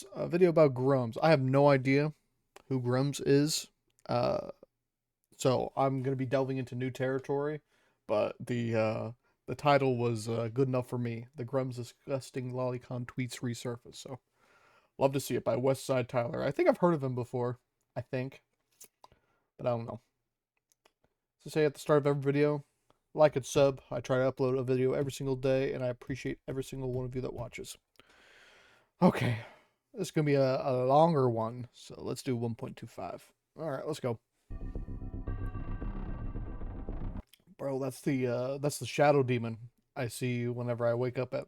It's a video about Grummz. I have no idea who Grummz is. Uh, so I'm gonna be delving into new territory, but the title was good enough for me. The Grummz disgusting lolicon tweets resurface. So love to see it by West Side Tyler. I think I've heard of him before. I think, but I don't know. So say at the start of every video, like and sub. I try to upload a video every single day, and I appreciate every single one of you that watches. Okay, this is gonna be a longer one, so let's do 1.25. All right, let's go. Bro, that's the shadow demon I see whenever I wake up at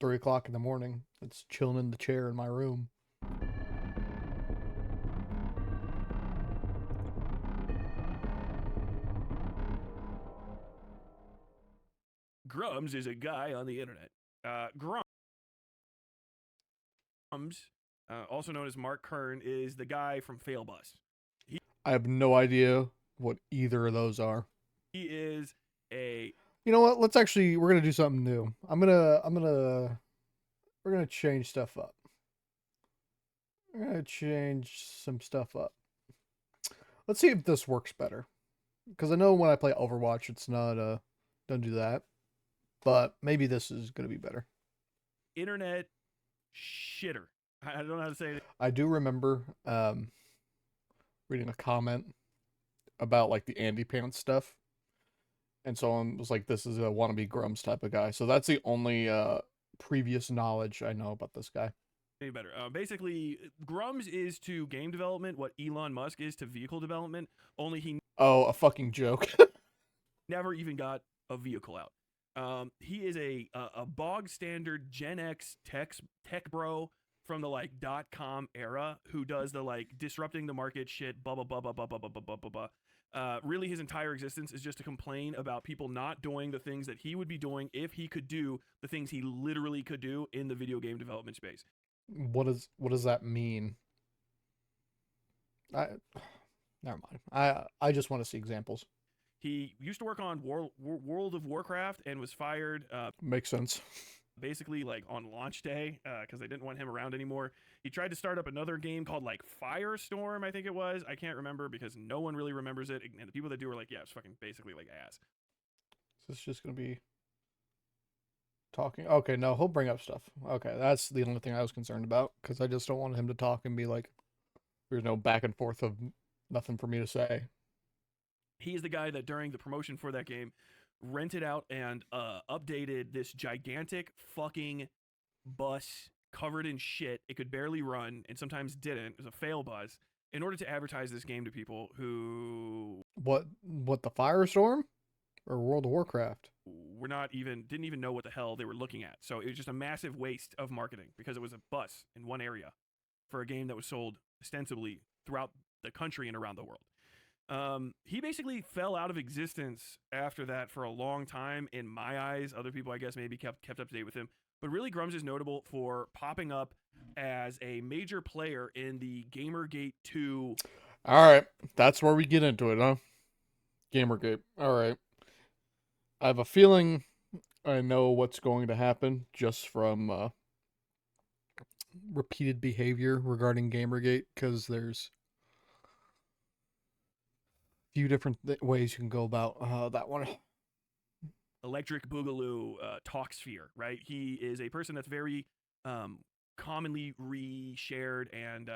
3 o'clock in the morning. It's chilling in the chair in my room. Grummz is a guy on the internet. Grummz, also known as Mark Kern, is the guy from Failbus. I have no idea what either of those are. He is a You know what? We're gonna do something new. We're gonna change stuff up. We're gonna change some stuff up. Let's see if this works better. Because I know when I play Overwatch, it's not don't do that. But maybe this is gonna be better. internet shitter. I don't know how to say it. I do remember reading a comment about like the Andy Pants stuff, and someone was like, "This is a wannabe Grummz type of guy." So that's the only previous knowledge I know about this guy. Any better. Basically, Grummz is to game development what Elon Musk is to vehicle development, only he Oh, a fucking joke. never even got a vehicle out. He is a bog standard Gen X tech bro from the like .com era who does the like disrupting the market shit, blah blah blah blah blah blah blah blah blah blah. Really, his entire existence is just to complain about people not doing the things that he would be doing if he could do the things he literally could do in the video game development space. What does that mean? I Never mind. I just want to see examples. He used to work on World of Warcraft and was fired Makes sense. basically like on launch day because they didn't want him around anymore. He tried to start up another game called like Firestorm, I think it was. I can't remember because no one really remembers it, and the people that do are like, yeah, it's fucking basically like ass. So it's just gonna be talking. Okay, no, he'll bring up stuff. Okay, that's the only thing I was concerned about because I just don't want him to talk and be like, there's no back and forth of nothing for me to say. He is the guy that during the promotion for that game rented out and updated this gigantic fucking bus covered in shit. It could barely run and sometimes didn't. It was a fail bus in order to advertise this game to people who What the Firestorm or World of Warcraft? were not even didn't even know what the hell they were looking at. So it was just a massive waste of marketing because it was a bus in one area for a game that was sold ostensibly throughout the country and around the world. He basically fell out of existence after that for a long time in my eyes. Other people, I guess, maybe kept up to date with him. But really, Grummz is notable for popping up as a major player in the Gamergate 2. All right, that's where we get into it, huh? Gamergate. All right. I have a feeling I know what's going to happen just from repeated behavior regarding Gamergate because there's a few different ways you can go about that one. Electric Boogaloo talk sphere, right? He is a person that's very commonly reshared and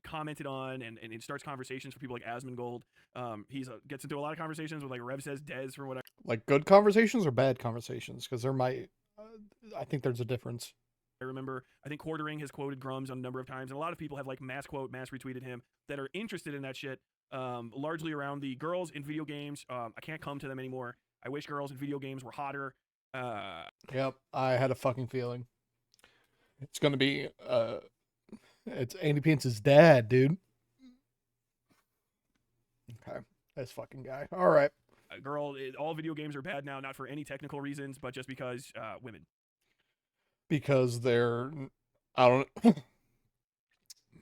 commented on, and starts conversations for people like Asmongold. He's gets into a lot of conversations with like Rev says Dez for whatever. Like good conversations or bad conversations? Because there might, I think there's a difference. I remember, I think Quartering has quoted Grummz on a number of times, and a lot of people have like mass retweeted him that are interested in that shit. Largely around the girls in video games. I can't come to them anymore. I wish girls in video games were hotter. Yep, I had a fucking feeling. It's gonna be it's Andy Pants' dad, dude. Okay, this fucking guy. All right, All video games are bad now, not for any technical reasons, but just because women. because they're, I don't,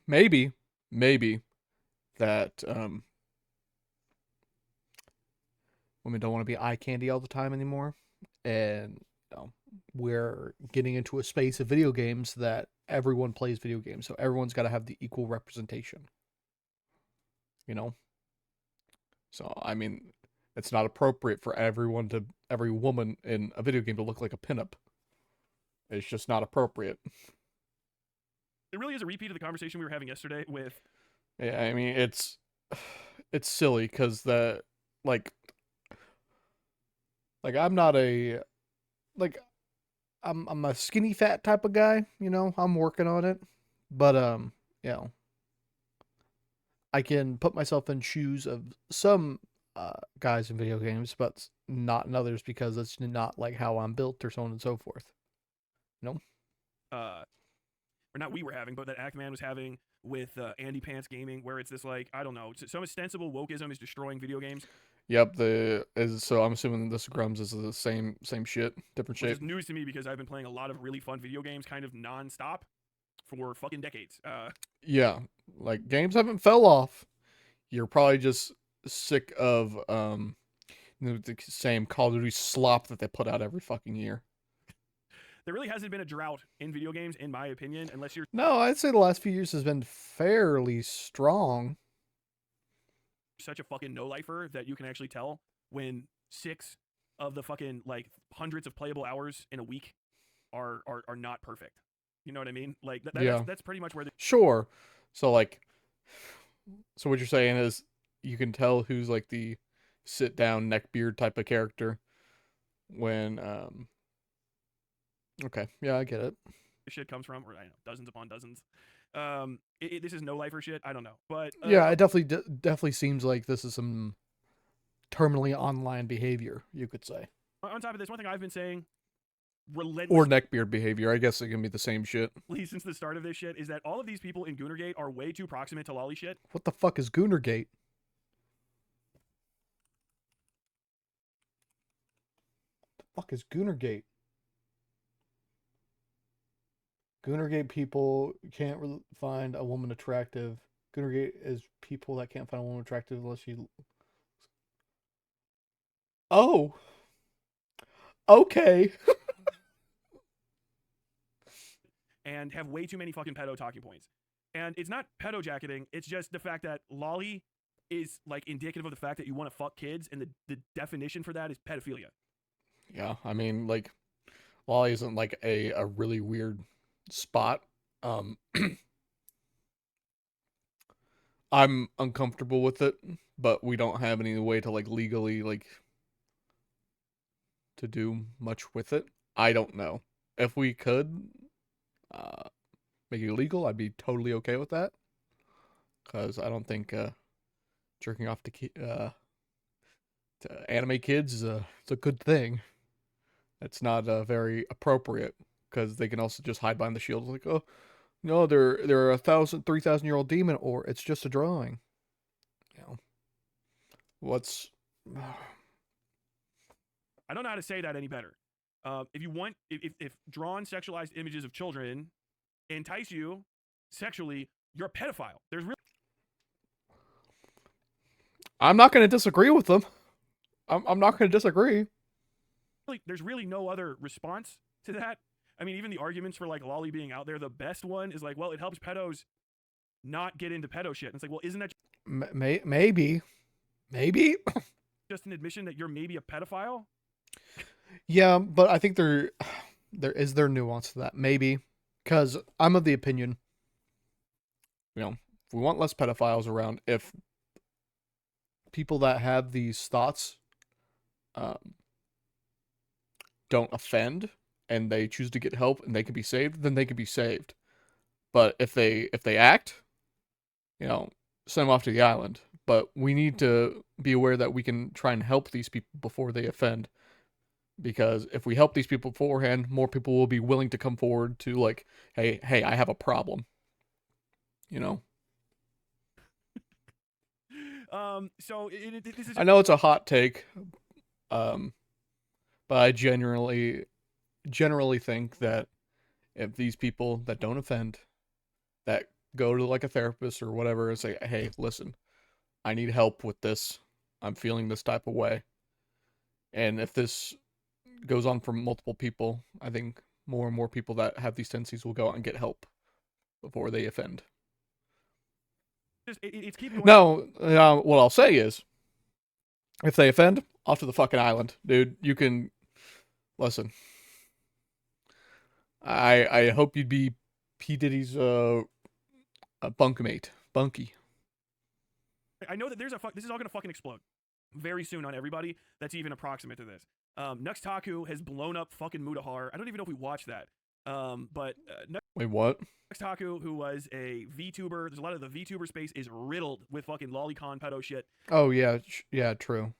maybe that women don't want to be eye candy all the time anymore, and we're getting into a space of video games that everyone plays video games, so everyone's got to have the equal representation. You know, so I mean, it's not appropriate for every woman in a video game to look like a pinup. It's just not appropriate. It really is a repeat of the conversation we were having yesterday with. Yeah, I mean, it's silly because the like like I'm not a like I'm a skinny fat type of guy, you know. I'm working on it. But you know, I can put myself in shoes of some guys in video games, but not in others because it's not like how I'm built or so on and so forth. You know? uh or not we were having, but that Ackman was having with Andy Pants Gaming, where it's this like, I don't know, some ostensible wokeism is destroying video games, Yep, so I'm assuming this Grummz is the same shit, different which shape. is news to me because I've been playing a lot of really fun video games kind of nonstop for fucking decades. Yeah, like games haven't fell off. You're probably just sick of the same Call of Duty slop that they put out every fucking year. There really hasn't been a drought in video games, in my opinion, unless you're No, I'd say the last few years has been fairly strong. such a fucking no lifer that you can actually tell when 6 of the fucking like hundreds of playable hours in a week are not perfect. You know what I mean? Like Yeah, that's pretty much where the sure. So like, so what you're saying is you can tell who's like the sit down neckbeard type of character when okay, yeah, I get it. shit comes from, or I know dozens upon dozens. This is no lifer shit. I don't know, but Yeah, it definitely seems like this is some terminally online behavior, you could say, on top of this, one thing I've been saying or relentlessly neckbeard behavior. I guess it can be the same shit. since the start of this shit is that all of these people in Goonergate are way too proximate to lolly shit. What the fuck is Goonergate? The fuck is Goonergate? Goonergate people can't find a woman attractive. Goonergate is people that can't find a woman attractive unless she. Oh, okay. And have way too many fucking pedo talking points. And it's not pedo jacketing, it's just the fact that lolly is like indicative of the fact that you want to fuck kids, and the definition for that is pedophilia. Yeah, I mean, like, Lolly isn't like a really weird spot. Um, I'm uncomfortable with it, but we don't have any way to like legally like to do much with it. I don't know. If we could uh make it illegal, I'd be totally okay with that. Cause I don't think jerking off to anime kids is it's a good thing. It's not very appropriate because they can also just hide behind the shield like, oh no, they're a 3,000 year old demon, or it's just a drawing. You know what's I don't know how to say that any better. If you want, if drawn sexualized images of children entice you sexually, you're a pedophile. I'm not going to disagree with them. I'm not going to disagree. There's really no other response to that. I mean, even the arguments for like lolly being out there, the best one is like, well, it helps pedos not get into pedo shit. And it's like, well, isn't that Maybe just an admission that you're maybe a pedophile? yeah, but I think there nuance to that. Maybe because I'm of the opinion, you know, if we want less pedophiles around, if people that have these thoughts um, don't offend and they choose to get help and they can be saved, then they can be saved. But if they act, you know, send them off to the island. But we need to be aware that we can try and help these people before they offend. Because if we help these people beforehand, more people will be willing to come forward to like, hey, I have a problem. You know. So this is I know it's a hot take, but I generally think that if these people that don't offend, that go to like a therapist or whatever and say, hey, listen, I need help with this. I'm feeling this type of way. And if this goes on for multiple people, I think more and more people that have these tendencies will go out and get help. before they offend. It's keep going. No, what I'll say is, if they offend, off to the fucking island, dude. You can listen. I hope you'd be P Diddy's bunkmate, Bunky. I know that this is all gonna fucking explode very soon on everybody that's even approximate to this. Nuxtaku has blown up fucking Mutahar. I don't even know if we watched that. But Wait, what? Nuxtaku, who was a VTuber, there's a lot of the VTuber space is riddled with fucking lolicon pedo shit. Oh yeah, yeah, true.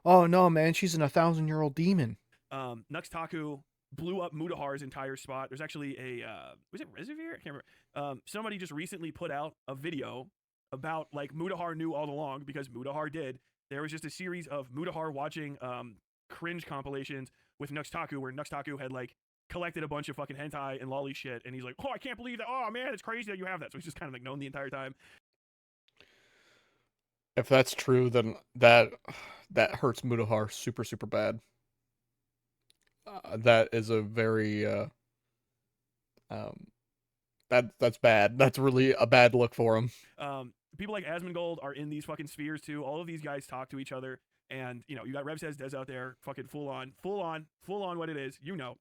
Oh no, man, she's an 1,000-year-old demon. Nuxtaku blew up Mutahar's entire spot. There's actually a was it Reservoir? I can't remember. Somebody just recently put out a video about like Mutahar knew all along because Mutahar did. There was just a series of Mutahar watching cringe compilations with Nuxtaku where Nuxtaku had like collected a bunch of fucking hentai and lolly shit, and he's like, "Oh, I can't believe that! Oh man, it's crazy that you have that." So he's just kind of like known the entire time. If that's true, then that hurts Mutahar super bad. That is a very um that's bad. That's really a bad look for him. People like Asmongold are in these fucking spheres too. All of these guys talk to each other, and you know you got Rev Says Des out there, fucking full on what it is, you know.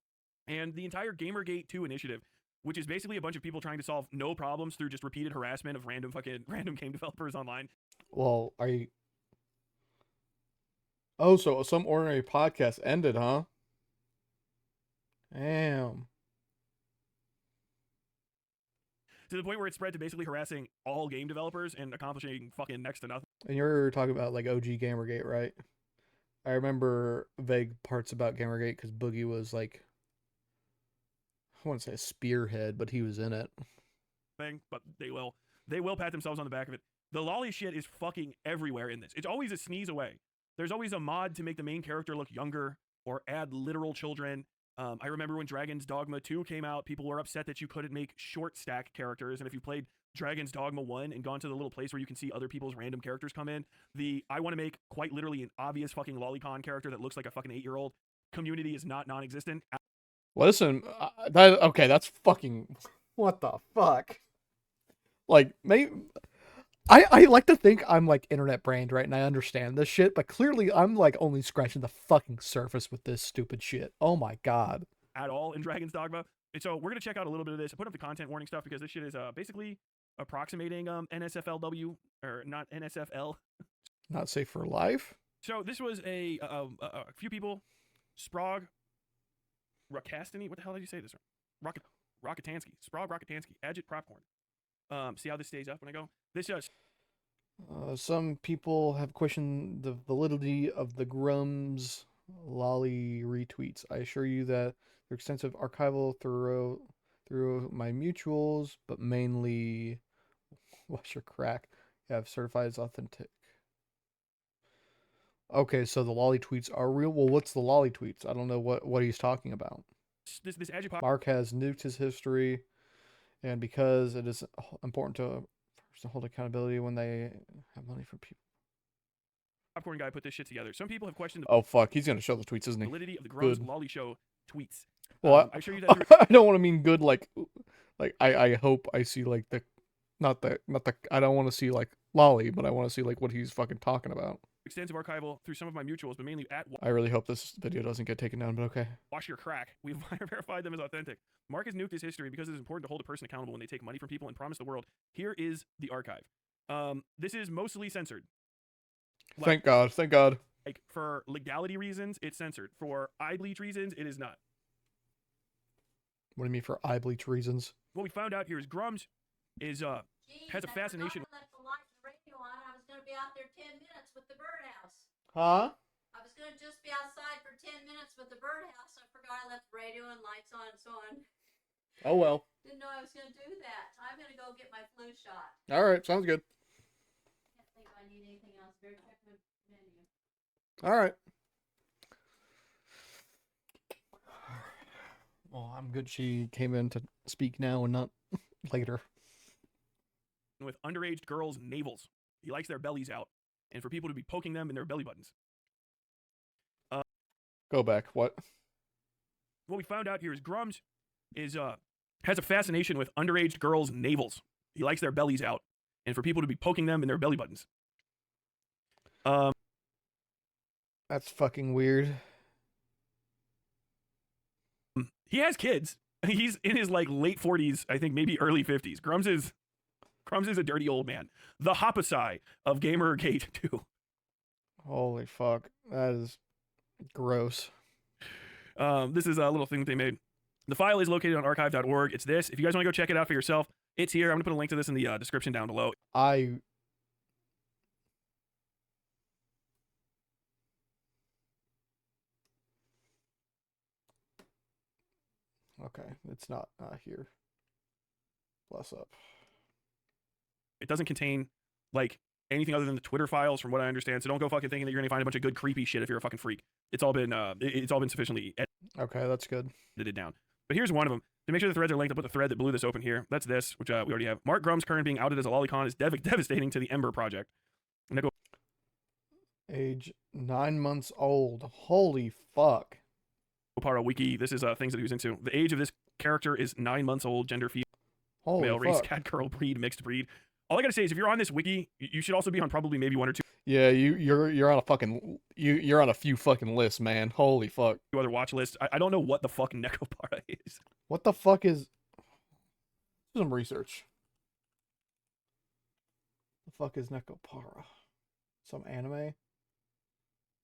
And the entire Gamergate 2 initiative, which is basically a bunch of people trying to solve no problems through just repeated harassment of random game developers online. Well, are you? Oh, so some ordinary podcast ended, huh? Damn. To the point where it spread to basically harassing all game developers and accomplishing fucking next to nothing. And you're talking about like OG Gamergate, right? I remember vague parts about Gamergate because Boogie was like, I want to say a spearhead, but he was in it. But they will pat themselves on the back of it. The lolly shit is fucking everywhere in this. It's always a sneeze away. There's always a mod to make the main character look younger or add literal children. I remember when Dragon's Dogma 2 came out, people were upset that you couldn't make short stack characters. And if you played Dragon's Dogma 1 and gone to the little place where you can see other people's random characters come in, I want to make quite literally an obvious fucking lolicon character that looks like a fucking 8-year-old community is not non-existent. Listen, that's fucking, what the fuck? Like, maybe, I like to think I'm like internet brained, right? And I understand this shit, but clearly I'm like only scratching the fucking surface with this stupid shit. Oh my god. At all in Dragon's Dogma. And so we're going to check out a little bit of this. I put up the content warning stuff because this shit is basically approximating NSFLW, or not NSFL. Not safe for life? So this was a few people, Sprague, Rakastany, what the hell did you say this? Rockatansky, Sprague Rockatansky, Agit Propcorn. See how this stays up when I go? This just some people have questioned the validity of the Grummz lolly retweets. I assure you that they're extensive archival through my mutuals, but mainly what's your crack? Have certified as authentic. Okay, so the lolly tweets are real. Well, what's the lolly tweets? I don't know what he's talking about. This Agit Mark has nuked his history, and because it is important to hold accountability when they have money from people. Popcorn guy put this shit together. Some people have questioned the Oh fuck, he's gonna show the tweets, isn't he? validity of the Grummz Lolly Show tweets. Well, I assure you that I don't want to mean good. Like I hope I see like the, not the. I don't want to see like lolly, but I want to see like what he's fucking talking about. Extensive archival through some of my mutuals, but mainly at I really hope this video doesn't get taken down, but okay. Wash Your Crack. We've verified them as authentic. Mark has nuked his history because it is important to hold a person accountable when they take money from people and promise the world. Here is the archive. This is mostly censored. Thank God. Thank God. Like for legality reasons, it's censored. For eye bleach reasons, it is not. What do you mean for eye bleach reasons? What we found out here is Grummz is has a fascination. I was going to be out there 10 minutes with the birdhouse. Huh? I was going to just be outside for 10 minutes with the birdhouse. I forgot I left the radio and lights on and so on. Oh well. Didn't know I was going to do that. I'm going to go get my flu shot. All right, sounds good. Can't think I need anything else. Better check the menu. All right. Well, I'm good she came in to speak now and not later. With underage girls' navels. He likes their bellies out, and for people to be poking them in their belly buttons. Go back. What? What we found out here is Grummz is has a fascination with underage girls' navels. He likes their bellies out, and for people to be poking them in their belly buttons. That's fucking weird. He has kids. He's in his like late 40s, I think maybe early 50s. Grummz is a dirty old man. The Hoppasai of Gamergate 2. Holy fuck. That is gross. This is a little thing that they made. The file is located on archive.org. It's this. If you guys want to go check it out for yourself, it's here. I'm going to put a link to this in the description down below. Okay, it's not here. Bless up. It doesn't contain like anything other than the Twitter files, from what I understand. So don't go fucking thinking that you're gonna find a bunch of good creepy shit if you're a fucking freak. It's all been sufficiently Okay, that's good. edited down. But here's one of them. To make sure the threads are linked, I'll put the thread that blew this open here. That's this, which we already have. Mark Grummz current being outed as a lolicon is devastating to the Ember project. Age 9 months old. Holy fuck. Opara wiki. This is things that he was into. The age of this character is 9 months old. Gender female. Holy Male, fuck. race, cat, girl, breed, mixed breed. All I gotta say is, if you're on this wiki, you should also be on probably maybe one or two Yeah, you're on a fucking you're on a few fucking lists, man. Holy fuck. other watch lists. I don't know what the fuck Nekopara is. What the fuck is some research? The fuck is Nekopara? Some anime?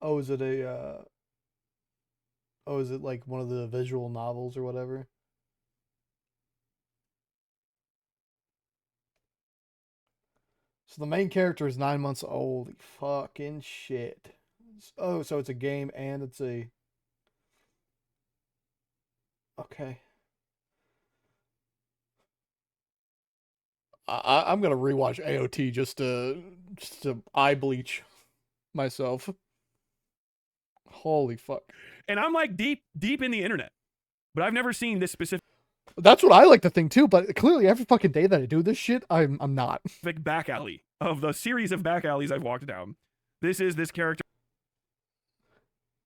Oh, is it a oh, is it like one of the visual novels or whatever? So the main character is 9 months old. Fucking shit. Oh, so it's a game and it's a... Okay. I'm gonna rewatch AOT just to eye bleach myself. Holy fuck. And I'm like deep in the internet, but I've never seen this specific That's what I like to think too, but clearly every fucking day that I do this shit, I'm not. back alley of the series of back alleys I've walked down. This is this character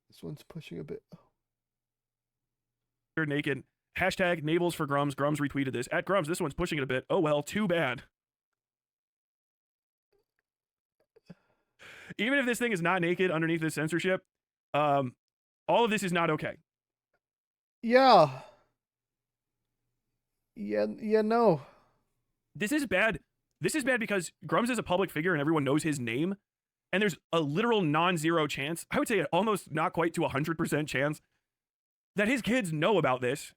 This one's pushing a bit. naked. Hashtag navels for Grummz. Grummz retweeted this. At Grummz, this one's pushing it a bit. Oh well, too bad. Even if this thing is not naked underneath this censorship, all of this is not okay. Yeah. No. This is bad. This is bad because Grummz is a public figure and everyone knows his name. And there's a literal non-zero chance, I would say almost not quite to 100% chance, that his kids know about this.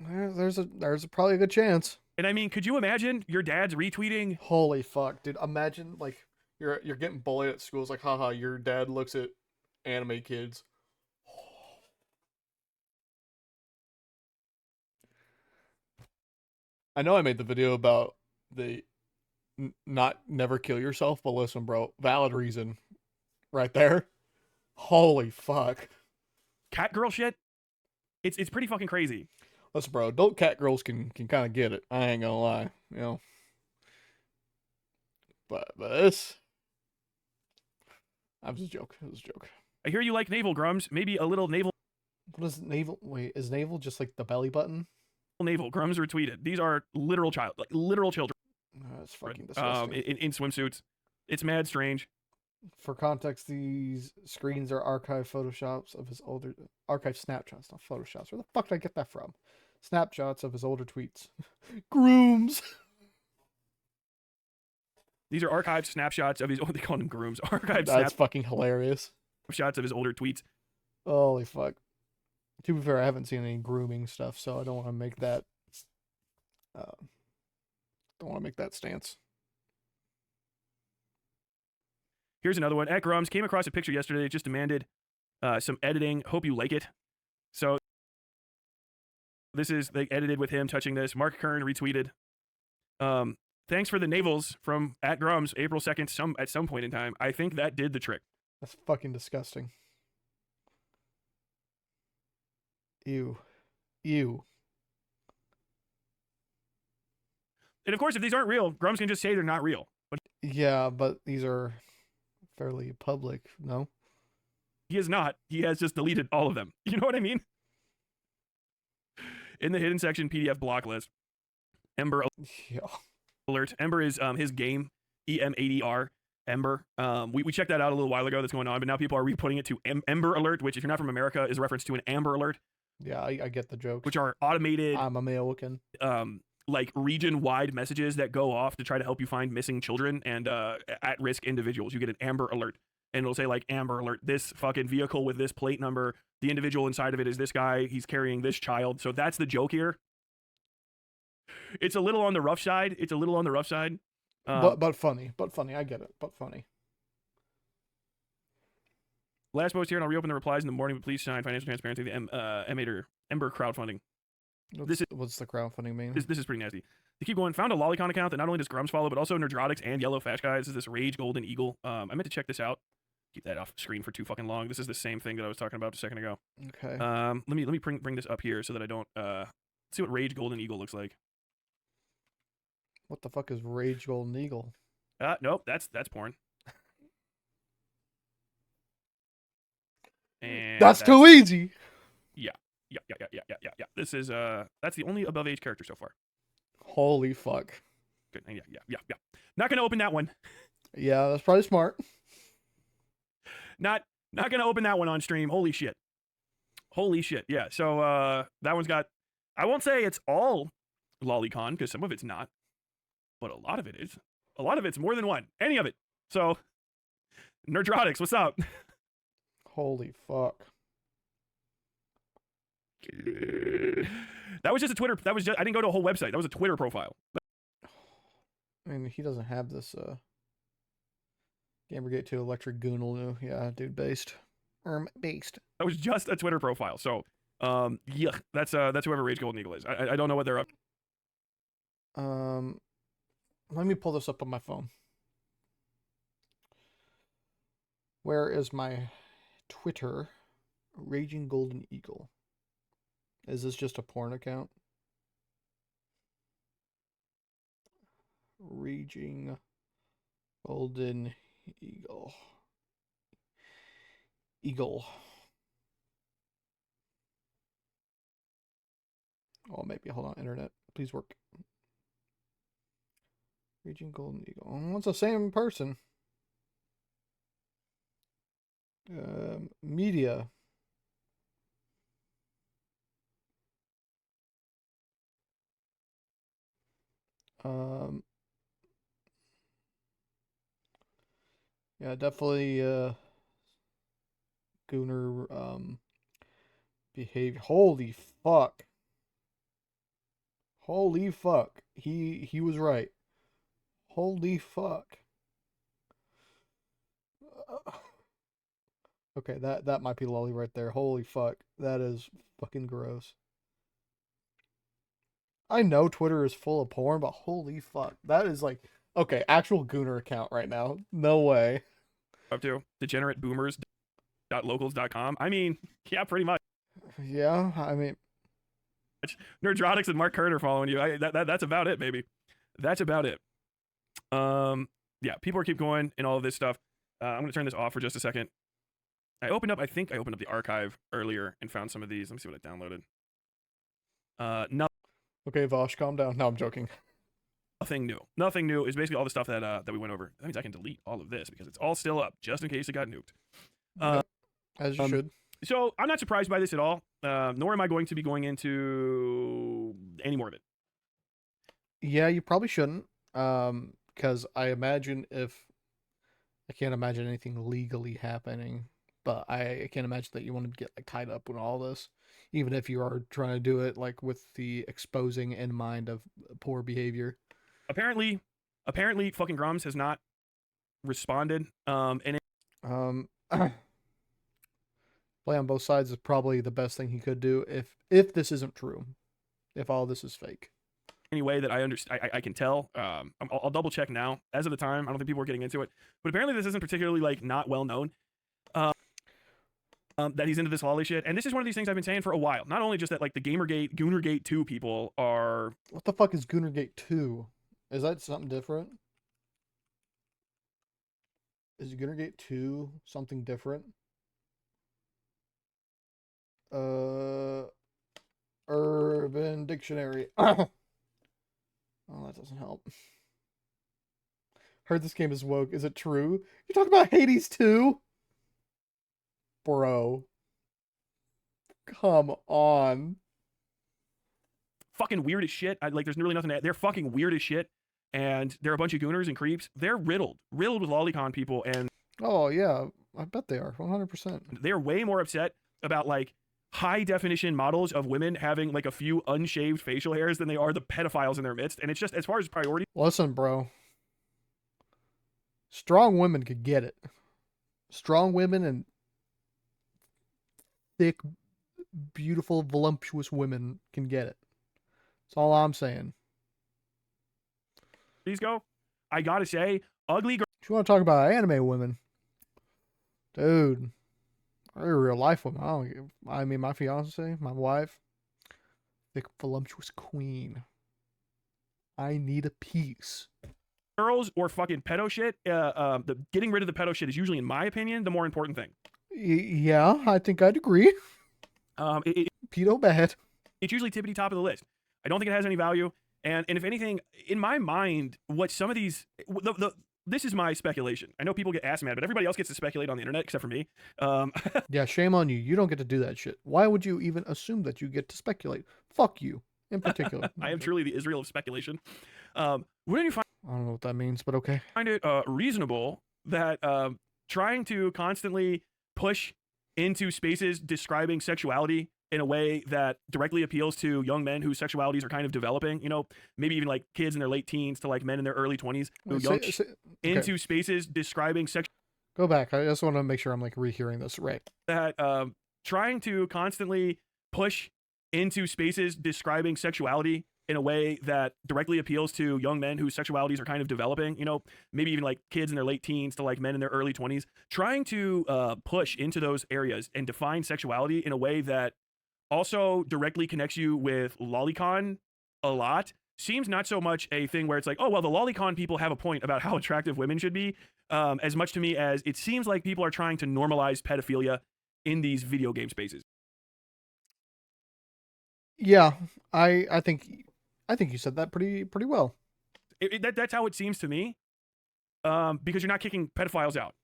There's probably a good chance. And I mean, could you imagine your dad's retweeting? Holy fuck, dude! Imagine like you're getting bullied at school. It's like, haha, your dad looks at anime kids. I know I made the video about the never kill yourself, but listen, bro, valid reason, right there. Holy fuck, Cat girl shit? It's pretty fucking crazy. listen, bro, adult cat girls can kind of get it. I ain't gonna lie, you know. But this, that was a joke. It was a joke. I hear you like navel, Grummz. Maybe a little navel. What is navel? Wait, is navel just like the belly button? Navel. Grummz retweeted. These are literal literal children. That's fucking disgusting. In swimsuits. It's mad strange. For context, these screens are archive photoshops of his older archive snapshots, not photoshops. Where the fuck did I get that from? Snapshots of his older tweets. Grummz. These are archived snapshots of his. Oh, they call him Grummz. Archived That's fucking hilarious. snapshots of his older tweets. Holy fuck. To be fair, I haven't seen any grooming stuff, so I don't want to make that. Don't want to make that stance. Here's another one. At Grummz came across a picture yesterday that just demanded some editing. Hope you like it. So this is they edited with him touching this. Mark Kern retweeted. Thanks for the navels from at Grummz, April 2nd, at some point in time. I think that did the trick. That's fucking disgusting. Ew. Ew. And of course, if these aren't real, Grummz can just say they're not real. But Yeah, but these are fairly public, no? he is not. He has just deleted all of them. You know what I mean? In the hidden section PDF block list. Ember Yeah. Alert. Ember is his game, EMADR. Ember. We checked that out a little while ago. That's going on, but now people are re-putting it to Ember Alert, which, if you're not from America, is a reference to an Amber Alert, Yeah, I get the jokes. which are automated, I'm American. like region-wide messages that go off to try to help you find missing children and at-risk individuals. You get an Amber Alert, and it'll say like, Amber Alert, this fucking vehicle with this plate number, the individual inside of it is this guy, he's carrying this child. So that's the joke here. It's a little on the rough side. But funny. I get it. But funny. Last post here, and I'll reopen the replies in the morning, but please sign financial transparency, the Ember crowdfunding. What's the crowdfunding mean? This is pretty nasty. They keep going. Found a Lolicon account that not only does Grummz follow, but also Nerdrotics and Yellow Fash Guy. This is this Rage Golden Eagle. I meant to check this out. Keep that off screen for too fucking long. This is the same thing that I was talking about a second ago. Okay. Let me bring this up here so that I don't see what Rage Golden Eagle looks like. What the fuck is Rage Golden Eagle? Nope, that's porn. And that's too easy. Yeah. This is that's the only above age character so far. Holy fuck. Good. Yeah. Not gonna open that one. Yeah, that's probably smart. Not gonna open that one on stream. Holy shit. Yeah. So that one's got. I won't say it's all lolicon because some of it's not, but a lot of it is. A lot of it's more than one. Any of it. So, Nerdrotics, what's up? Holy fuck. That was just a Twitter. I didn't go to a whole website. That was a Twitter profile. I mean, he doesn't have this Gamergate 2 Electric Goonal. Yeah, dude, based. Based. That was just a Twitter profile. So, yeah, that's whoever Rage Golden Eagle is. I don't know what they're up. Let me pull this up on my phone. Where is my Twitter? Raging Golden Eagle. Is this just a porn account? Raging Golden Eagle. Oh, maybe. Hold on. Internet. Please work. Raging Golden Eagle. Oh, it's the same person. Media. Yeah, definitely Gooner behavior. Holy fuck. He was right. Holy fuck. Okay, that might be lolly right there. Holy fuck. That is fucking gross. I know Twitter is full of porn, but holy fuck. That is like, okay, actual Gooner account right now. No way. Up to degenerateboomers.locals.com. I mean, yeah, pretty much. Yeah, I mean, Nerdrotics and Mark Carter following you. That's about it, baby. That's about it. Yeah, people are keep going and all of this stuff. I'm gonna turn this off for just a second. I think I opened up the archive earlier and found some of these. Let me see what I downloaded. No. Okay, Vosh, calm down. No, I'm joking. Nothing new. Nothing new is basically all the stuff that we went over. That means I can delete all of this because it's all still up, just in case it got nuked. Yep, as you should. So I'm not surprised by this at all, nor am I going to be going into any more of it. Yeah, you probably shouldn't, because I can't imagine anything legally happening, but I can't imagine that you want to get like tied up with all this, even if you are trying to do it like with the exposing in mind of poor behavior. Apparently, fucking Grummz has not responded. And play on both sides is probably the best thing he could do if this isn't true, if all this is fake. Any way that I understand, I can tell. I'll double check now. As of the time, I don't think people are getting into it, but apparently this isn't particularly like not well known. That he's into this lolly shit, and this is one of these things I've been saying for a while. Not only just that, like the Goonergate 2 people are. What the fuck is Goonergate 2? Is that something different? Is Goonergate 2 something different? Urban Dictionary. Oh, that doesn't help. Heard this game is woke. Is it true? You talking about Hades too? Bro. Come on. Fucking weird as shit. Like, there's really nothing to add. They're fucking weird as shit. And they're a bunch of gooners and creeps. They're riddled with lolicon people. And Oh, yeah. I bet they are. 100%. they're way more upset about, like, high definition models of women having, like, a few unshaved facial hairs than they are the pedophiles in their midst. And it's just, as far as priority, Listen, bro. Strong women could get it. Strong women and thick, beautiful, voluptuous women can get it. That's all I'm saying. go, I gotta say, ugly girls If you want to talk about anime women, dude, they're real life women. I mean, my fiance, my wife, thick, voluptuous queen. I need a piece. or fucking pedo shit, the getting rid of the pedo shit is usually, in my opinion, the more important thing. Yeah, I think I'd agree. Pedo bad. It's usually tippity top of the list. I don't think it has any value. And if anything, in my mind, what some of these, this is my speculation. I know people get ass mad, but everybody else gets to speculate on the internet except for me. Yeah, shame on you. You don't get to do that shit. Why would you even assume that you get to speculate? Fuck you, in particular. I am truly the Israel of speculation. Wouldn't you find I don't know what that means, but okay. it reasonable that trying to constantly push into spaces describing sexuality in a way that directly appeals to young men whose sexualities are kind of developing, you know, maybe even like kids in their late teens to like men in their early 20s who into spaces describing sex. Go back. I just want to make sure I'm like rehearing this right. That trying to constantly push into spaces describing sexuality in a way that directly appeals to young men whose sexualities are kind of developing, you know, maybe even like kids in their late teens to like men in their early 20s, trying to push into those areas and define sexuality in a way that also directly connects you with lolicon a lot seems not so much a thing where it's like, oh, well, the lolicon people have a point about how attractive women should be, as much to me as it seems like people are trying to normalize pedophilia in these video game spaces. Yeah, I think you said that pretty well. That's how it seems to me, because you're not kicking pedophiles out.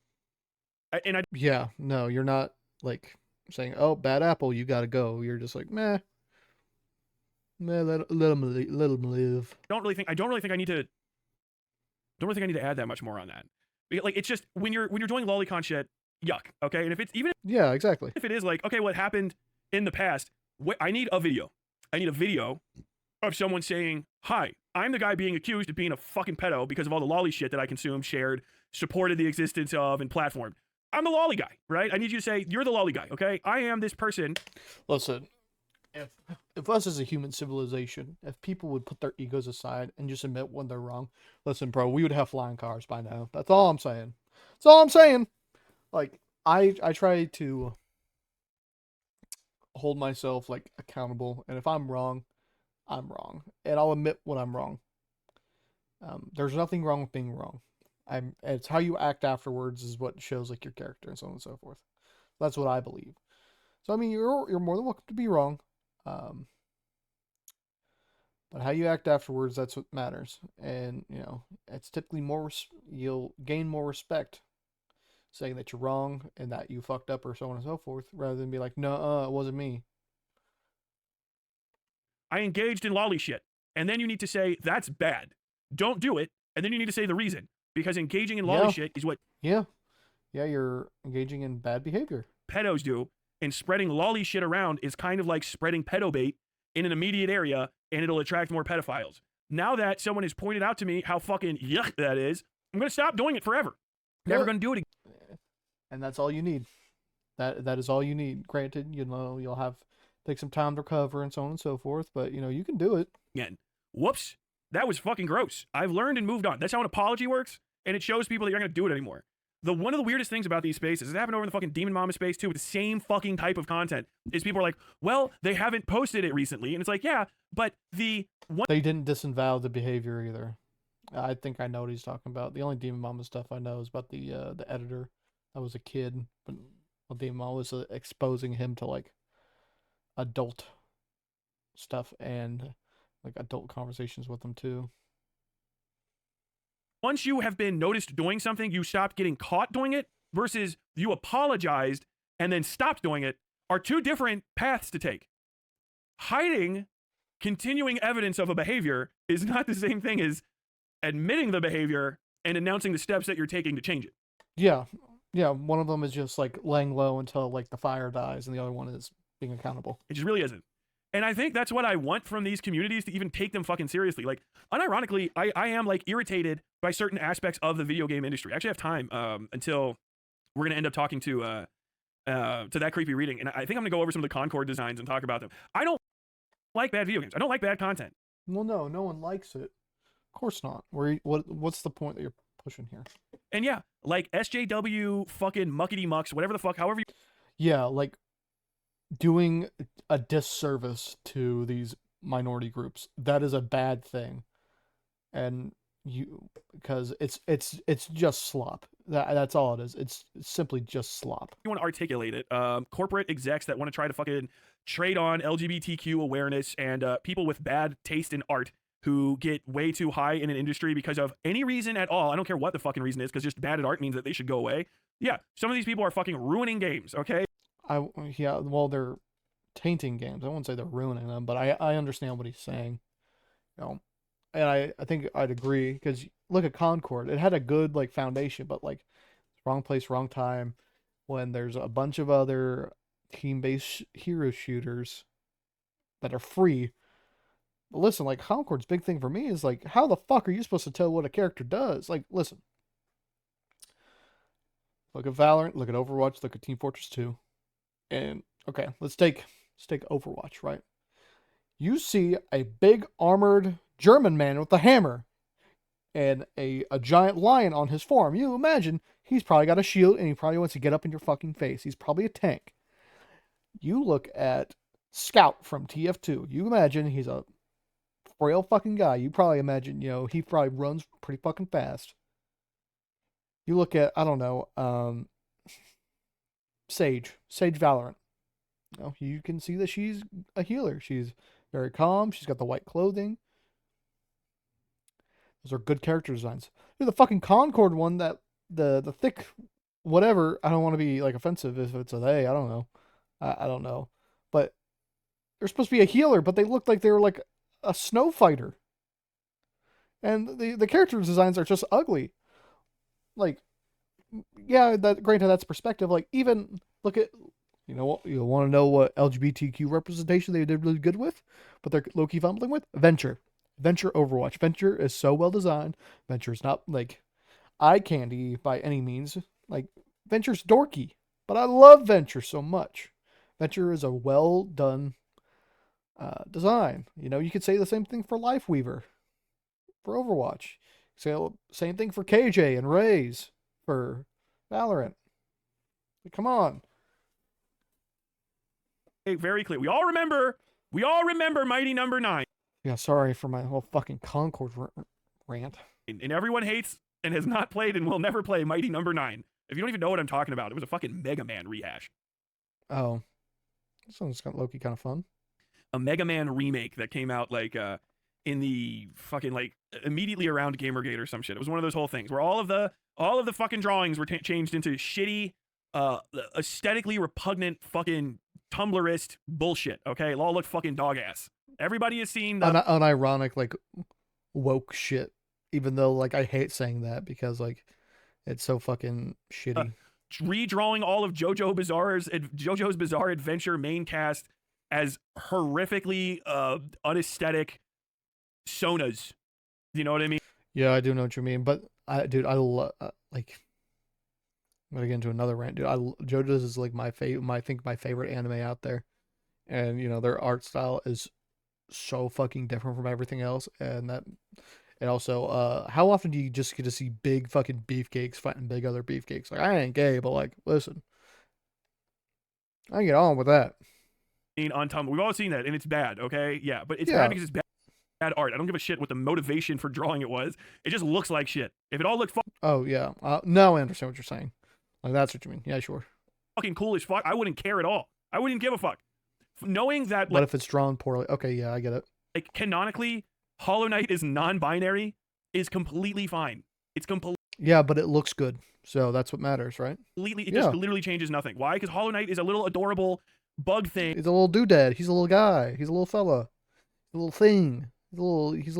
Yeah, no, you're not like saying, "Oh, bad apple, you gotta go." You're just like, meh, let them live. I don't really think I need to. Don't really think I need to add that much more on that. Like, it's just when you're doing lolicon shit, yuck. Okay, and if it's even yeah, exactly. If it is like, okay, what happened in the past? I need a video. I need a video of someone saying, "Hi, I'm the guy being accused of being a fucking pedo because of all the lolly shit that I consumed, shared, supported the existence of, and platformed. I'm the lolly guy, right? I need you to say, you're the lolly guy, okay? I am this person." Listen, if us as a human civilization, if people would put their egos aside and just admit when they're wrong, listen, bro, we would have flying cars by now. That's all I'm saying. That's all I'm saying. Like, I try to hold myself like accountable, and if I'm wrong, I'm wrong, and I'll admit when I'm wrong. There's nothing wrong with being wrong. It's how you act afterwards is what shows like your character and so on and so forth. That's what I believe. So I mean, you're more than welcome to be wrong, but how you act afterwards, that's what matters. And you know, it's typically you'll gain more respect saying that you're wrong and that you fucked up or so on and so forth, rather than be like, no, it wasn't me. I engaged in lolly shit. And then you need to say, that's bad. Don't do it. And then you need to say the reason. Because engaging in lolly shit is what you're engaging in bad behavior. Pedos do. And spreading lolly shit around is kind of like spreading pedo bait in an immediate area, and it'll attract more pedophiles. Now that someone has pointed out to me how fucking yuck that is, I'm going to stop doing it forever. Never going to do it again. And that's all you need. That is all you need. Granted, you know, you'll have take some time to recover and so on and so forth, but you know, you can do it. Again. Whoops. That was fucking gross. I've learned and moved on. That's how an apology works, and it shows people that you're not going to do it anymore. One of the weirdest things about these spaces, it happened over in the fucking Demon Mama space too, with the same fucking type of content, is people are like, well, they haven't posted it recently. And it's like, yeah, but they didn't disavow the behavior either. I think I know what he's talking about. The only Demon Mama stuff I know is about the editor that was a kid, but Demon Mama was exposing him to like adult stuff and like adult conversations with him too. once you have been noticed doing something, you stopped getting caught doing it versus you apologized and then stopped doing it are two different paths to take. Hiding continuing evidence of a behavior is not the same thing as admitting the behavior and announcing the steps that you're taking to change it. Yeah. Yeah, one of them is just like laying low until like the fire dies, and the other one is being accountable. It just really isn't. And I think that's what I want from these communities, to even take them fucking seriously. Like, unironically, I am like irritated by certain aspects of the video game industry. I actually have time until we're gonna end up talking to that creepy reading, and I think I'm gonna go over some of the Concord designs and talk about them. I don't like bad video games. I don't like bad content. Well, no one likes it. Of course not. What's the point that you're pushing here? And yeah, like SJW, fucking muckety mucks, whatever the fuck, however you. Yeah, like doing a disservice to these minority groups. That is a bad thing. And because it's just slop. That's all it is. It's simply just slop. You want to articulate it. Corporate execs that want to try to fucking trade on LGBTQ awareness and people with bad taste in art who get way too high in an industry because of any reason at all. I don't care what the fucking reason is, because just bad at art means that they should go away. Yeah, some of these people are fucking ruining games, okay? Well, they're tainting games. I wouldn't say they're ruining them, but I understand what he's saying. You know, and I think I'd agree, because look at Concord. It had a good like foundation, but like wrong place, wrong time. When there's a bunch of other team-based hero shooters that are free. Listen, like Concord's big thing for me is like, how the fuck are you supposed to tell what a character does? Like, listen. Look at Valorant, look at Overwatch, look at Team Fortress 2. And okay, let's take Overwatch, right? You see a big armored German man with a hammer and a giant lion on his forearm. You imagine he's probably got a shield and he probably wants to get up in your fucking face. He's probably a tank. You look at Scout from TF2. You imagine he's a frail fucking guy. You probably imagine, he probably runs pretty fucking fast. You look at, I don't know, Sage Valorant. You can see that she's a healer. She's very calm. She's got the white clothing. Those are good character designs. Dude, the fucking Concord one, that the thick whatever, I don't want to be like offensive if it's a they, I don't know. I don't know. But they're supposed to be a healer, but they looked like they were like a snow fighter. And the character designs are just ugly. Like, yeah, granted, that's perspective. Like, even look at, you want to know what LGBTQ representation they did really good with, but they're low-key fumbling with? Venture Overwatch. Venture is so well designed. Venture is not like eye candy by any means. Like, Venture's dorky, but I love Venture so much. Venture is a well done design. You could say the same thing for Lifeweaver for Overwatch. So same thing for KJ and Raze for Valorant. Like, come on. Very clear. We all remember Mighty Number 9. Yeah, sorry for my whole fucking Concord rant. And everyone hates and has not played and will never play Mighty Number 9. If you don't even know what I'm talking about, it was a fucking Mega Man rehash. Oh. This one's got Loki kind of fun. A Mega Man remake that came out like in the fucking like immediately around Gamergate or some shit. It was one of those whole things where all of the fucking drawings were changed into shitty, aesthetically repugnant fucking Tumblrist bullshit. Okay, it all looked fucking dog ass. Everybody has seen unironic like woke shit. Even though like I hate saying that because like it's so fucking shitty. Redrawing all of JoJo's Bizarre Adventure main cast as horrifically unaesthetic sonas. You know what I mean? Yeah, I do know what you mean. But I love like. I'm gonna get into another rant, dude. JoJo's is like my favorite anime out there, and their art style is so fucking different from everything else, and also, how often do you just get to see big fucking beefcakes fighting big other beefcakes? Like, I ain't gay, but like, listen, I can get on with that. On Tumblr, we've all seen that, and it's bad. Okay, yeah, but it's bad because it's bad art. I don't give a shit what the motivation for drawing it was. It just looks like shit. If it all looked oh yeah, no, I understand what you're saying. Like, that's what you mean. Yeah, sure. Fucking cool as fuck. I wouldn't care at all. I wouldn't give a fuck. Knowing that, what if it's drawn poorly? Okay, yeah, I get it. Like, canonically, Hollow Knight is non-binary is completely fine. It's completely. Yeah, but it looks good, so that's what matters, right? It Yeah. just literally changes nothing. Why? Because Hollow Knight is a little adorable bug thing. He's a little doodad. He's a little guy. He's a little fella. A little thing. He's a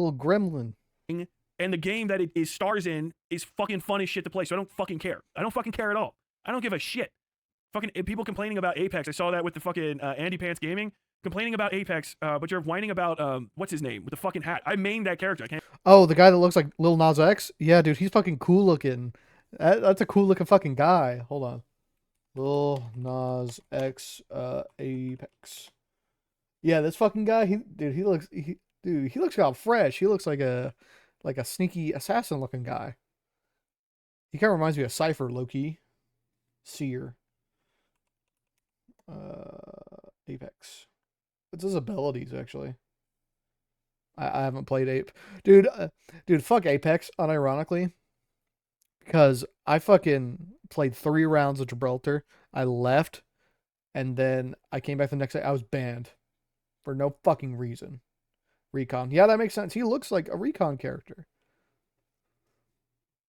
little gremlin. And the game that it stars in is fucking fun as shit to play. So I don't fucking care. I don't fucking care at all. I don't give a shit. Fucking people complaining about Apex. I saw that with the fucking Andy Pants Gaming complaining about Apex, but you're whining about what's his name with the fucking hat. I mained that character. I can't. Oh, the guy that looks like Lil Nas X? Yeah, dude, he's fucking cool looking. That's a cool looking fucking guy. Hold on. Lil Nas X Apex. Yeah, this fucking guy, he looks kind of fresh. He looks like a sneaky assassin looking guy. He kind of reminds me of Cypher, low-key. Seer. Apex. What's his abilities, actually? I haven't played Ape. Dude, fuck Apex, unironically. Because I fucking played 3 rounds of Gibraltar. I left, and then I came back the next day. I was banned. For no fucking reason. Recon. Yeah, that makes sense. He looks like a Recon character.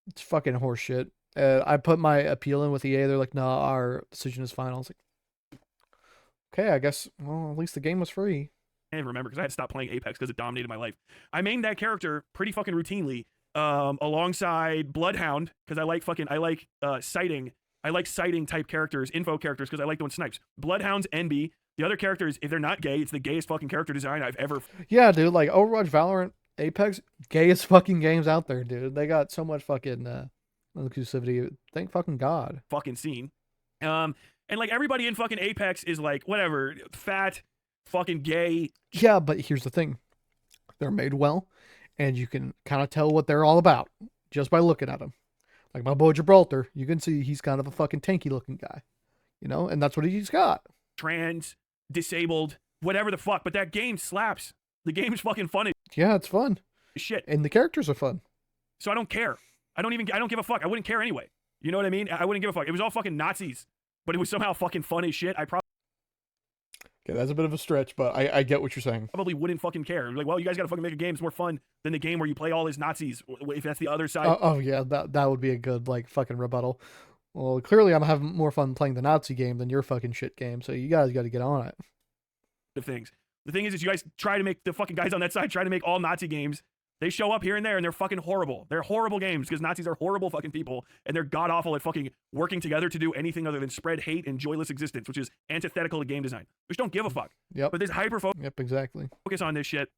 It's fucking horseshit. I put my appeal in with EA. They're like, nah, our decision is final. I was like, okay, I guess, well, at least the game was free. I can't remember because I had to stop playing Apex because it dominated my life. I mained that character pretty fucking routinely alongside Bloodhound because I like sighting. I like sighting type characters, info characters because I like doing snipes. Bloodhound's NB. The other characters, if they're not gay, it's the gayest fucking character design I've ever. Yeah, dude, like Overwatch, Valorant, Apex, gayest fucking games out there, dude. They got so much fucking inclusivity. Thank fucking God. Fucking scene. And like everybody in fucking Apex is like, whatever, fat, fucking gay. Yeah, but here's the thing. They're made well, and you can kind of tell what they're all about just by looking at them. Like my boy Gibraltar, you can see he's kind of a fucking tanky looking guy. You know, and that's what he's got. Trans, disabled, whatever the fuck. But that game slaps. The game's fucking funny. Yeah, it's fun. Shit. And the characters are fun. So I don't care. I don't give a fuck. I wouldn't care anyway. You know what I mean? I wouldn't give a fuck. It was all fucking Nazis, but it was somehow fucking fun as shit. I Okay, that's a bit of a stretch, but I get what you're saying. probably wouldn't fucking care. Like, well, you guys gotta fucking make a game. It's more fun than the game where you play all as Nazis. If that's the other side. Oh yeah, that would be a good like fucking rebuttal. Well, clearly I'm having more fun playing the Nazi game than your fucking shit game, so you guys got to get on it. Of things. The thing is you guys try to make the fucking guys on that side try to make all Nazi games. They show up here and there and they're fucking horrible. They're horrible games because Nazis are horrible fucking people and they're god awful at fucking working together to do anything other than spread hate and joyless existence, which is antithetical to game design. Which don't give a fuck. Yep. But this hyper Yep, exactly. focus on this shit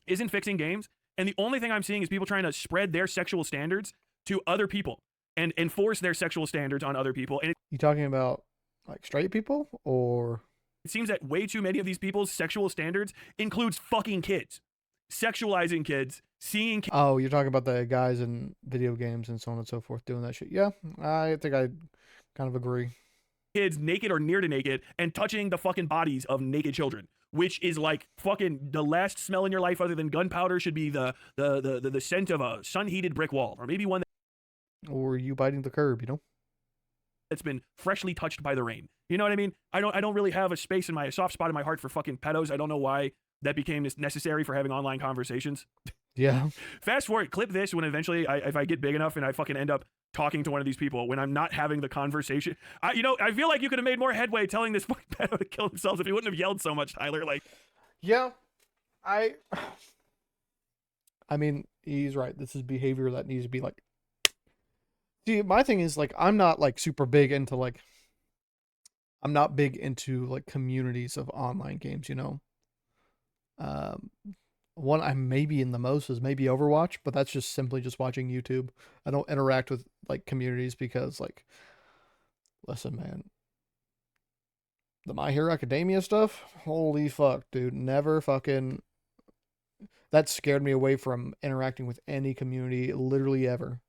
isn't fixing games. And the only thing I'm seeing is people trying to spread their sexual standards to other people and enforce their sexual standards on other people. And You talking about like straight people or it seems that way too many of these people's sexual standards includes fucking kids. Sexualizing kids, seeing kids. Oh, you're talking about the guys in video games and so on and so forth doing that shit. Yeah, I think I kind of agree. Kids naked or near to naked and touching the fucking bodies of naked children, which is like fucking the last smell in your life other than gunpowder should be the scent of a sun-heated brick wall, or maybe one Or you biting the curb, you know? that's been freshly touched by the rain. You know what I mean? I don't really have a space in my soft spot in my heart for fucking pedos. I don't know why that became necessary for having online conversations. Yeah. Fast forward, clip this when eventually if I get big enough and I fucking end up talking to one of these people when I'm not having the conversation. I feel like you could have made more headway telling this fucking pedo to kill themselves if you wouldn't have yelled so much, Tyler. Like, Yeah. I mean, he's right. This is behavior that needs to be like. See, my thing is like I'm not like super big into like I'm not big into like communities of online games, you know. One I'm maybe in the most is maybe Overwatch, but that's just simply just watching YouTube. I don't interact with like communities because like listen, man. The My Hero Academia stuff, holy fuck, dude. Never fucking that scared me away from interacting with any community literally ever.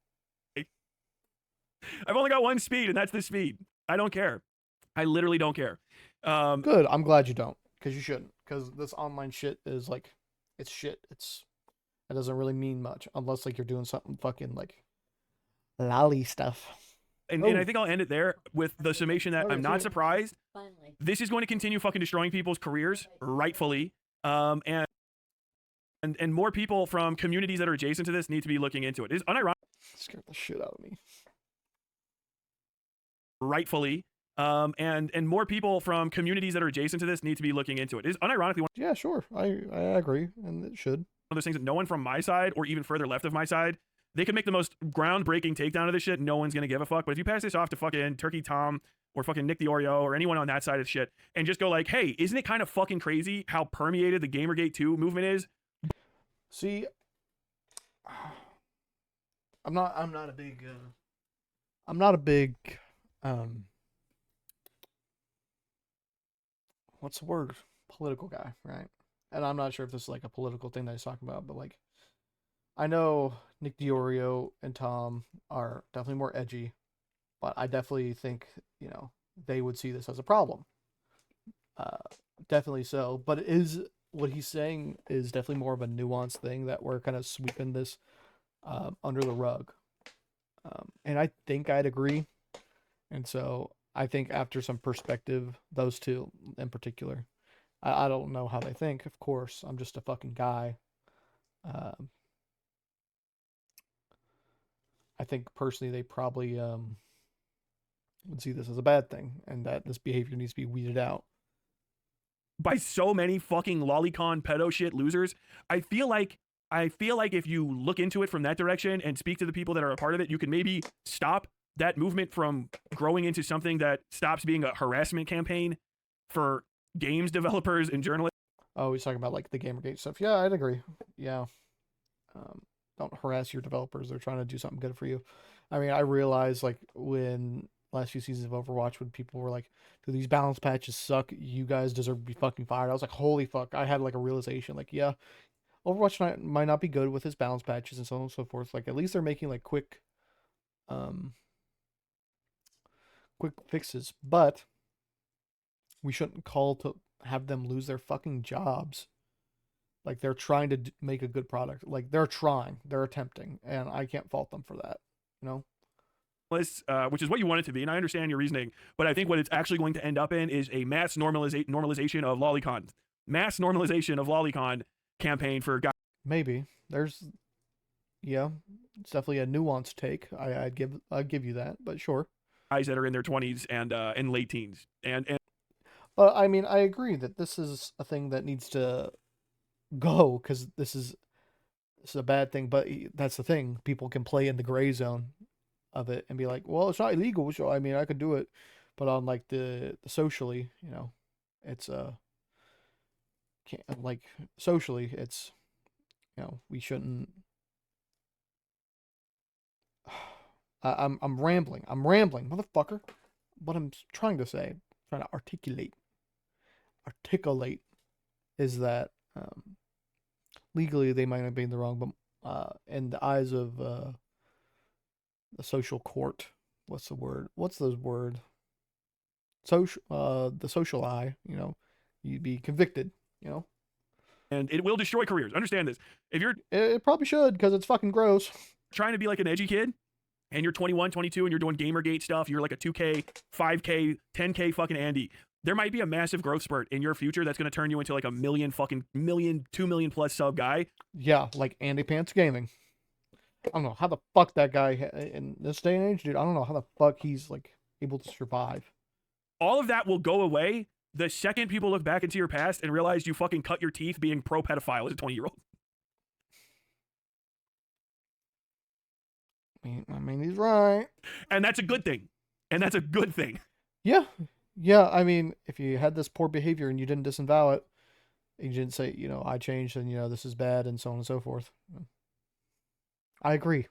I've only got one speed, and that's the speed. I don't care. I literally don't care. Good. I'm glad you don't, because you shouldn't. Because this online shit is like, it's shit. It doesn't really mean much unless like you're doing something fucking like lolly stuff. And I think I'll end it there with the summation that I'm not surprised. Finally. This is going to continue fucking destroying people's careers, rightfully. And more people from communities that are adjacent to this need to be looking into it. It's unironic. scared the shit out of me. Rightfully. And more people from communities that are adjacent to this need to be looking into it. It is unironically one Yeah, sure. I agree, and it should. of those things that no one from my side or even further left of my side, they could make the most groundbreaking takedown of this shit. No one's gonna give a fuck. But if you pass this off to fucking Turkey Tom or fucking Nick the Oreo or anyone on that side of shit and just go like, hey, isn't it kind of fucking crazy how permeated the Gamergate 2 movement is? See, I'm not a big what's the word? Political guy, right? And I'm not sure if this is like a political thing that he's talking about, but like I know Nick Diorio and Tom are definitely more edgy, but I definitely think, they would see this as a problem. Uh, Definitely so. But it is what he's saying is definitely more of a nuanced thing that we're kind of sweeping this under the rug. And I think I'd agree. And so I think after some perspective, those two in particular, I don't know how they think. Of course, I'm just a fucking guy. Um, I think personally they probably would see this as a bad thing and that this behavior needs to be weeded out. By so many fucking lolicon pedo shit losers. I feel like if you look into it from that direction and speak to the people that are a part of it, you can maybe stop that movement from growing into something that stops being a harassment campaign for games developers and journalists. Oh, he's talking about like the Gamergate stuff. Yeah, I'd agree. Yeah. Don't harass your developers. They're trying to do something good for you. I mean, I realized like when last few seasons of Overwatch when people were like, "Do these balance patches suck? You guys deserve to be fucking fired." I was like, "Holy fuck!" I had like a realization. Like, yeah, Overwatch might not be good with his balance patches and so on and so forth. Like, at least they're making like um, quick fixes. But we shouldn't call to have them lose their fucking jobs. Like, they're trying to make a good product. Like, they're trying, they're attempting, and I can't fault them for that. You know. Which is what you want it to be, and I understand your reasoning, but I think what it's actually going to end up in is a mass normalization of lolicon, mass normalization of lolicon campaign for guys. Maybe yeah, it's definitely a nuanced take. I'd give you that, but sure. Guys that are in their 20s and late teens, and But I mean, I agree that this is a thing that needs to go because this is a bad thing. But that's the thing; people can play in the gray zone of it and be like, well, it's not illegal, so I mean, I could do it. But on like the socially, it's can't like socially, it's we shouldn't. I'm rambling, motherfucker. What I'm trying to say, trying to articulate, is that legally they might not be in the wrong, but in the eyes of the social court. What's the word? What's the word? The social eye. You'd be convicted. and it will destroy careers. Understand this. If you're It probably should because it's fucking gross. trying to be like an edgy kid and you're 21, 22, and you're doing Gamergate stuff, you're like a 2K, 5K, 10K fucking Andy. There might be a massive growth spurt in your future that's going to turn you into like a million, 2 million plus sub guy. Yeah, like Andy Pants Gaming. I don't know how the fuck that guy in this day and age, dude. I don't know how the fuck he's like able to survive. All of that will go away the second people look back into your past and realize you fucking cut your teeth being pro pedophile as a 20-year-old. I mean, he's right. And that's a good thing. Yeah. I mean, if you had this poor behavior and you didn't disavow it, you didn't say, I changed and this is bad and so on and so forth. I agree.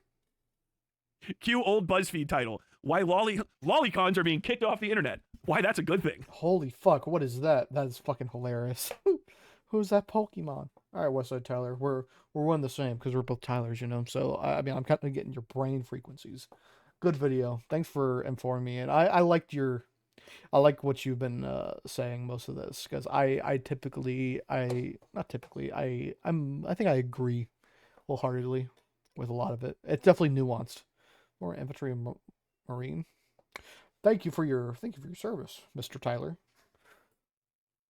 Cue old BuzzFeed title. Why lolicons are being kicked off the internet. Why that's a good thing. Holy fuck, what is that? That is fucking hilarious. Who's that Pokemon? All right, Westside Tyler. We're one the same because we're both Tylers, So I mean, I'm kind of getting your brain frequencies. Good video. Thanks for informing me, and I like what you've been saying most of this because I think I agree wholeheartedly with a lot of it. It's definitely nuanced. More infantry and marine. Thank you for your service, Mr. Tyler.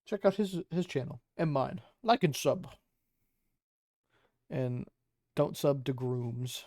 Check out his channel and mine. Like and sub. And don't sub to Grummz.